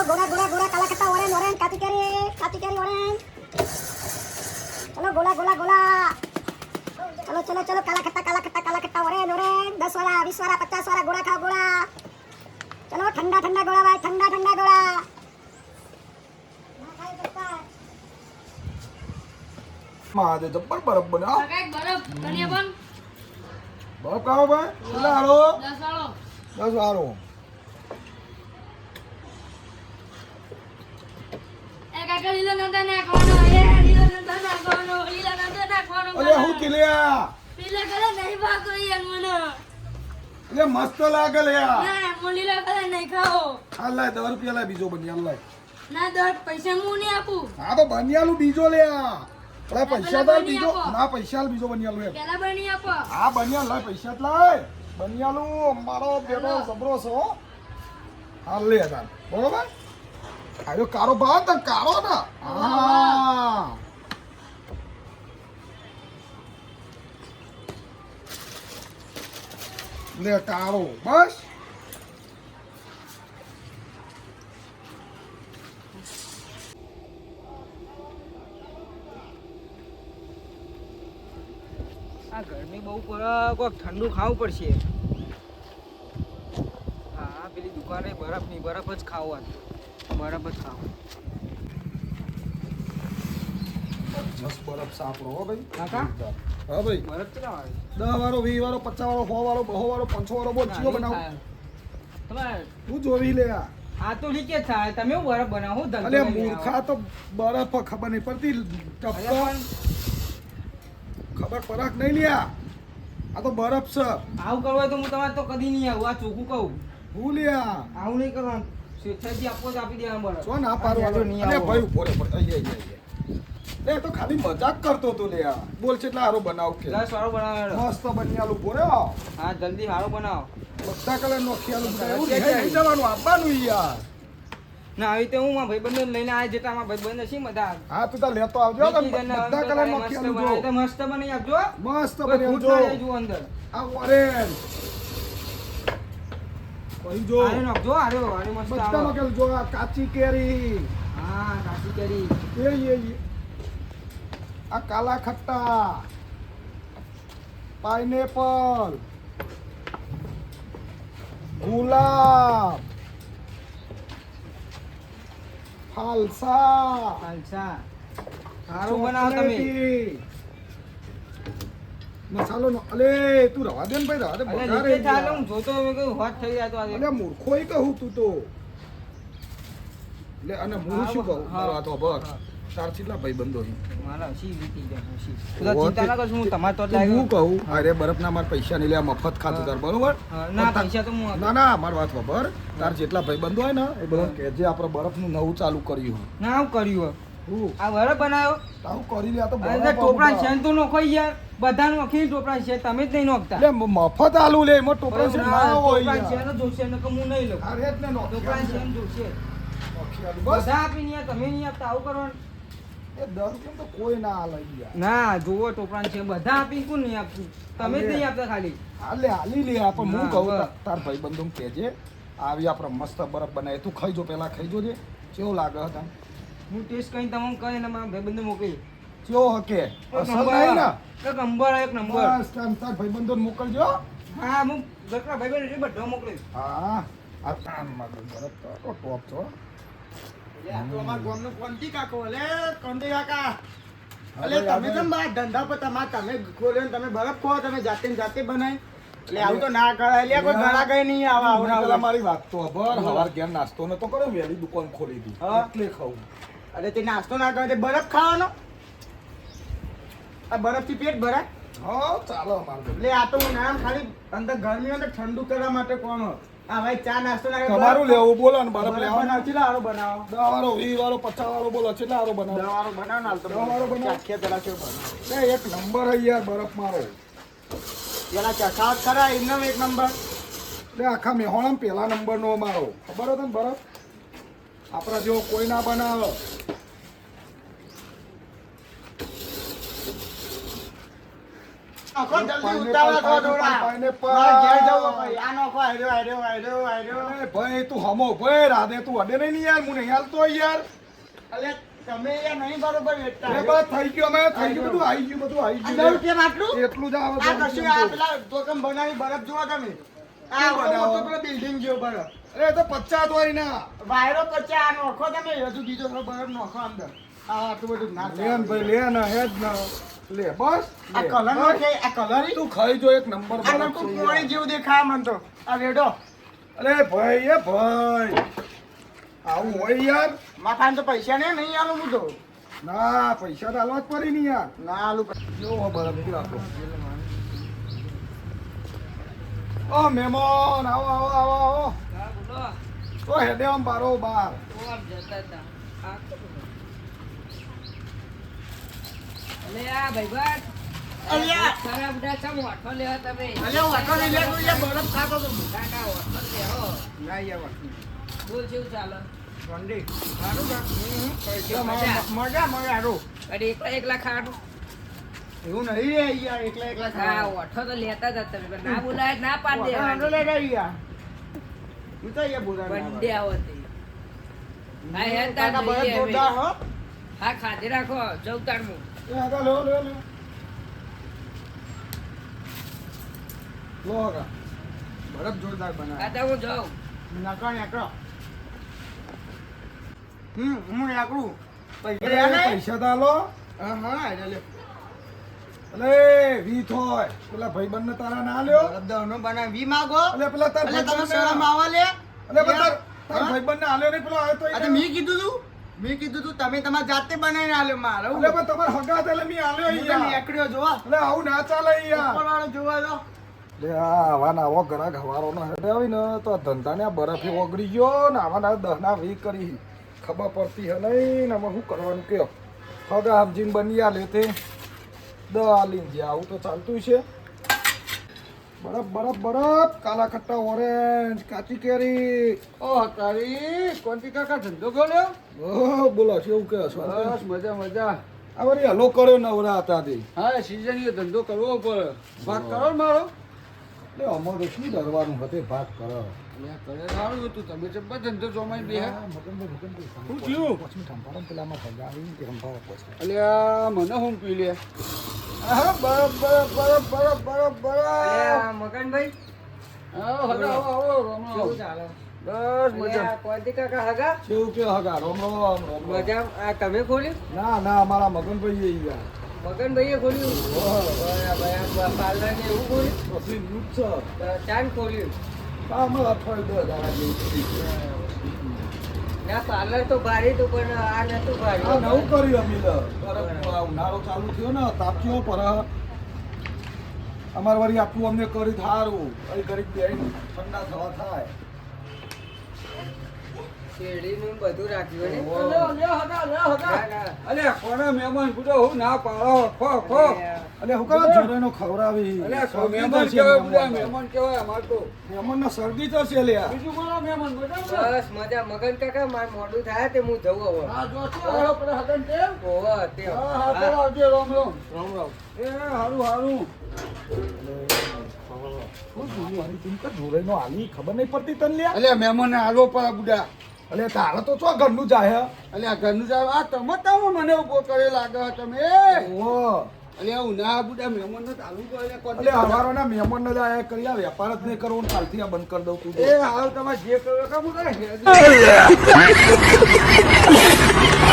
गोला गोला गोला काला खट्टा ऑरेंज ऑरेंज काटी कैरी ऑरेंज चलो गोला गोला गोला चलो चलो चलो काला खट्टा ऑरेंज ऑरेंज 10 वाला 20 वाला 50 वाला गोला खाओ गोला चलो ठंडा ठंडा गोला भाई ठंडा ठंडा गोला महादेव जब्बर बर्फ बना કાકા બરફ કનિયા બન बर्फ खाओ भाई चला हालो 10 વાળો 10 वारो એ કાકા લીલો નંદા નાખવાનો એ લીલો નંદા નાખવાનો अरे હું કિલ્યા લીલો કલર નહીં ભાગતો યાર મને અરે મસ્ત લાગે લે ના હું લીલો કલર નહીં ખાઓ અલ્લાહ 10 રૂપિયા લા બીજો બનિયાલ લા ના દર પૈસા હું નહીં આપું હા તો બનિયાલુ બીજો લે અરે પૈસા તો બીજો ના પૈસા બીજો બનિયાલુ લે પેલા બની આપો આ બનિયાલ લા પૈસા જ લાય બનિયાલુ મારો બેટો સબરો છો હાલ લે તાર બરોબર આયો કારો ભાવ તો કારો ના હા લે કારો બસ આ ગરમી બહુ પડે કોઈક ઠંડુ ખાવું પડશે હા પેલી દુકાને બરફ નહીં બરફ જ ખાવું બરફ જ ખાવું જસ બરફ સાપડો હો ભાઈ કાકા હા ભાઈ બરફ કેટલા આવે 10 વાળો 20 વાળો 50 વાળો 100 વાળો 200 વાળો 500 વાળો બોલ ચિયો બનાવ તમારે તું જોવી લે આ આ તો લીકે થાય તમે હું બરફ બનાવો હું અલે મૂર્ખા તો બરફ ખબર નહીં પડતી ટપકા ખબર પરાક નહીં લ્યા આ તો બરફ છે આવું કરવું હોય તો હું તમારે તો કદી નહીં આવું આ ચોખ્ખું કહું હું લ્યા આવું નહીં કરવાનું સ્વેચ્છાથી આપો તો આપી દેવા બરફ છો ના પારવાનો નહીં અલે આવો. ભાઈ ઉભો રે આઈ લે તો ખાલી મજાક કરતો તો લ્યા બોલ છે એટલે હારો બનાવ કે 10 વાળો બનાવો મસ્ત બનિયાલ ઉભો રે હા જલ્દી સારો બનાવો બધા કલર નો ખ્યાલ એવું નહીં જવાનું આપવાનું યાર ના આવી તો હું મારા ભાઈબંધો લઈને આ જેટલા મારા ભાઈબંધ છે બધા હા તું તો લેતો આવજો બધા કલર નો ખ્યાલ જો મસ્ત બની આપજો મસ્ત કોઈ બન્યો ફૂટ જો ના જાય અંદર આ ઓરેન્જ કોઈ જો આરે નાખજો આરે મસ્ત બધા આવે મકેલ જો આ કાચી કેરી હા કાચી કેરી એ આ કાલા ખટ્ટા પાઇનેપલ ગુલાબ ફાલસા અચ્છા સારું બનાવો તમે ચોકલેટી. મસાલો નો અલે તું રવા દે ને ભાઈ રવા દે અરે બગાડે નીચે ચાલે યાર. હું જોતો મેં કહ્યું હોટ થઈ જાય તો આજે અલે મૂર્ખોય કહું તું તો લે અને હું શું કહું હા. મારો આ તો બસ તાર કેટલા ભાઈ બંધો મારા હસી વીતી જાય હસી તું તો ચિંતા ના કરશું હું તમારે તો જ હું લાગ્યો કહું અરે બરફના માર પૈસા નહીં લે મફત ખાતું તાર બરોબર હા, ના પૈસા તો હું ના ના મારી વાત ખબર તાર જેટલા ભાઈ બંધો હોય ને એ બધા કે જે આપણે બરફનું નવું ચાલુ કર્યું ના આવું કર્યું હું આ બરફ બનાવ્યો તારું કરી લે આ તો અરે બરફ ટોપરા આવું છે તો નોખો યાર બધા નોખી ટોપરા છે તમે જ નહીં નોખતા લે મફત આલુ લે એમાં ટોપરા છે ના હોય ટોપરા છે યાર. ને જોશે ને કે હું નહીં લઉં અરે જ ને નોખી ટોપરા છે આલુ. ને જોશે નોખી આલુ. બસ બધા આપી નહીં તમે નહીં આપતા આવું કરવાનું એ 10 રૂપિયા તો કોઈ ના આલે યાર ના જોવો ટોપરા છે બધા આપી કોણ નહીં આપતું તમે જ નહીં આપતા ખાલી હાલે હાલી લે આ પણ હું ના, કહું બસ. તાર ભાઈ બંધો કહેજે આવી આપણે મસ્ત બરફ બનાવી તું ખાઈ જો પેલા ખાઈ જોજે કેવો લાગે હતા હું ટેસ્ટ કરીને તમને કહે ને મારા ભાઈબંધને મોકલી કેવો હકે અસલ નહીં ને એક નંબર એક નંબર બસ તાર ભાઈ બંધો મોકલજો હા હું ગટરા ભાઈબંધ એટલે બધો મોકલી હા આ કાનમાં બરફ તો ટોપ છો અલે તમે કેમ બાર ધંધા પર તમે ખોલ્યો ને તમે બરફ ખો તમે જાતે ને જાતે બનાવી એટલે આવું તો ના કરાય લે કોઈ ગળા ગઈ નહીં આવા પેલા આવું મારી વાત તો ખબર હવાર ઘેર નાસ્તો નતો કર્યો વહેલી દુકાન ખોલી હતી હા. એટલે ખાવું અરે તે નાસ્તો ના કરે તે બરફ ખાવાનો આ બરફ થી પેટ ભરાય હા ચાલો અમારે એટલે આ તો હું નામ ખાલી અંદર ગરમી હોય તો ઠંડુ કરવા માટે કોણ આ ભાઈ ચા નાસ્તો ના કરે તમારું લેવું બોલો ને બરફ લેવાનું બનાવ ચેલા હારો બનાવો 10 વાળો 20 વાળો 50 વાળો બોલો કેટલા વાળો બનાવો દવાનો બનાવ ના તો 10 વાળો બનાવો. ચાખ્યા પેલા કેવું બનાવ એ એક નંબર હે યાર બરફ મારો પેલા ચખાવત ખરા એમનો એક નંબર એટલે આખા મેહોણામાં પહેલા નંબરનો મારો ખબર હતો ને બરફ આપણા જેવો કોઈ ના બનાવે નોખો જલ્દી ઉતાવળ કરો ડોરા. પાઇનેપલ. મારે ઘેર જવું ભાઈ. આ નોખો આયરો. અરે ભાઈ તું હમો ભાઈ રાધે તું અડે નહીં યાર હું નહીં હાલતો યાર. અલે તમે યાર નહીં બરોબર વેચતા. અરે બસ થઈ ગયું અમે થઈ ગયું બધું આવી ગયું બધું આવી આ ગયું 10 રૂપિયામાં આટલું? એટલું જ આવે આ કશું આ પેલા દોકમ બનાવી બરફ જુઓ તમે. આ બનાવો? મોટો પેલો બિલ્ડિંગ જેવો બરફ. અરે એ તો 50 હોય ના વાયરો પછી આ નોખો તમે હજુ બીજો થોડો બરફ નોખો અંદર. આ આટલું બધું ના લે ને ભાઈ લે ને હેડ ને લે બસ આ લે. કલર નો છે આ કલર તું ખાઈ જો એક નંબર આ બરફ નકું છે પોણી યાર. જેવું દેખાય મન તો. આ રેડો અરે ભાઈ એ ભાઈ આવું હોય યાર માથાને તો પૈસા નહીં આલું હું તો. ના પૈસા તો આલવા જ પડી નહીં યાર ના આલું. જો બરફ મૂકી રાખો ઓ મહેમાન આવો આવો આવો આવો હા બોલો તો હેડે આમ બારો બાર તો આમ જતા હતા આ અલે આ ભાઈબંધ અલ્યા તારા બધા ચમ વાઠો લેવા તમે અલ્યા વાટો લઈ લે તું યાર બરફ ખાતો તો. કાકા વાઠો લેવો ના યાર વાટો. બોલ કેવું ચાલે વંડી. સારું ના. મજા. મજા હારું. અરે એકલા ખાવાનું એવું નહીં રે યાર એકલા હા ખાવા. વાઠો તો લેતા જ હતા તમે ના બોલાય ના પાડ વાટો દેવાની લઈ જાય યાર. હું તો યાર બોલા બંડે આવતી હા હેડ તાર કાકા બરફ જોઈએ અમે. જોરદાર હો. હા ખાધે રાખો જવતારનું એ આગા લો લો લો લો આગા બરફ જોરદાર બનાવે. કાતા હું જાઉં નાકરો. હું નાકરું. પૈસા અરે રહ્યા નહીં? પૈસા તો આલો હા હા એટલે લે. અલે વીથ હોય પેલા ભાઈબંધ ને તારા ના લ્યો બરફ દવનો બનાવે. વી માગો. અલે પેલા તાર એટલે તમે ભાઈબંધ શરમ આવા લે. અલે પણ તાર હા? ભાઈબંધ ને આલ્યો નહીં પેલો આવ્યો તો આ તો મેં કીધું તું તમે તમારી જાતે બનાવીને આલ્યો મારે અલે પણ તમારે હગા હતા એટલે મેં આલ્યો હું તો યાર નીકળ્યો જોવા. અલે આવું ના ચાલે યાર ઉપરવાળો જોવા દો. લે આ આવા ના આવો ઘણા હવારો ના હેડે આવી ને તો આ ધંધા ને આ બરફે ઓગળી ગયો ને આવા ના દહના વી કરી ખબર પડતી હે નહીં ને હવે શું કરવાનું કયો હગા સમજીને બની આ લેતે દ આલીને જે આવું તો ચાલતું છે બરફ બરફ બરફ કાલા ખટ્ટા ઓરેન્જ કાચી કેરી ઓ તારી કોંતી કાકા ધંધો ખોલ્યો? ઓહ બોલો કેવું કે બસ મજા મજા. આ વળી હલો કર્યો નવરા હતા તે હા સીઝન ધંધો કરવો પડે. ભાગ કરો ને મારો. એટલે અમારે શું ડરવાનું હતું ભાગ કરો કરે સારું હતું તમે જબ્બર ધંધો જોમાઈ દે. શું થયું પછી ઠંભારો પેલામાં ભગાવી ઠંભારો પછી અલ્યા મને હું પી લે. હા બરફ બરફ બરફ બરફ બરફ બરફ અલ્યા મગનભાઈ આવો હગા આવો રામ રામ. કેવું ચાલે બસ મજા અલ્યા કોંતી કાકા હગા કેવું કે હગા રોમ રોમ રોમ રોમ. મજા આ તમે ખોલ્યું ના ના અમારા મગનભાઈ એ ગયા મગનભાઈએ ખોલ્યું બરાબર પાર્લર ને એવું ખોલ્યું પછી દૂધ છે ચાંદ ખોલ્યું આમાં અઠવાડિયું 10 જેવું. ના પાર્લર તો ભારી હતું પણ આ નતું ભારી આ નવું કર્યું અમે તો બરફ ઉનાળો ચાલુ થયો ને તાપ થયો પર અમારે વળી આટલું અમને કરી સારું અહીં ઘડીક બેહીને ઠંડા થવા થાય શેરડીનું બધું રાખ્યું ને ના, ના. અલ્યા કોને મહેમાન પૂછો હું ના પાડો ખો ખો. એટલે હું કહું જોડેનો ખવડાવી અલ્યા શરદી મહેમાન થશે કહેવાય બધા મહેમાનને. મહેમાન કહેવાય અમાર તો. મહેમાનને શરદી થશે લ્યા બીજું બોલો મહેમાન મજા બસ મજા મગન કાકા મારે મોડું થાય તે હું જવું હવે હા જો શું આવ્યો પેલા હગન તેમ? ઓહો તે હા હા ચાલો આવજો રામ રામ. રામ રામ એ હારું હારું. શું જોયું આની તું કે જોડેનો આલી ખબર નહીં પડતી તને લ્યા અલ્યા મહેમાનને હાલવો પડે બુડા. અલે તારે તો ચો ઘરનું જાય અલ્યા ઘરનું જાવ આ તમે તમે મને ઉભો કરે લાગે તમે. ઓહો અલ્યા હું ના બુડા મહેમાનને ચાલુ કરો એટલે કોણ? અલે હવારોના મહેમાનને જ આયા કરી આ વેપાર જ નહીં કરવો ને કાલથી આ બંધ કરી દઉં તું એ હાલ તમારે જે કરો કામ કરે.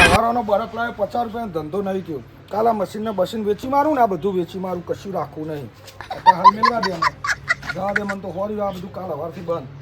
હવારોનો બરફ લાવે 50 રૂપિયાનો ધંધો નહીં થયો કાલ આ મશીનને બસીન વેચી મારું ને આ બધું વેચી મારું કશું રાખવું નહીં હાલ મેળવા દે જવા દે મને તો હોરી આ બધું કાલ હવારથી બંધ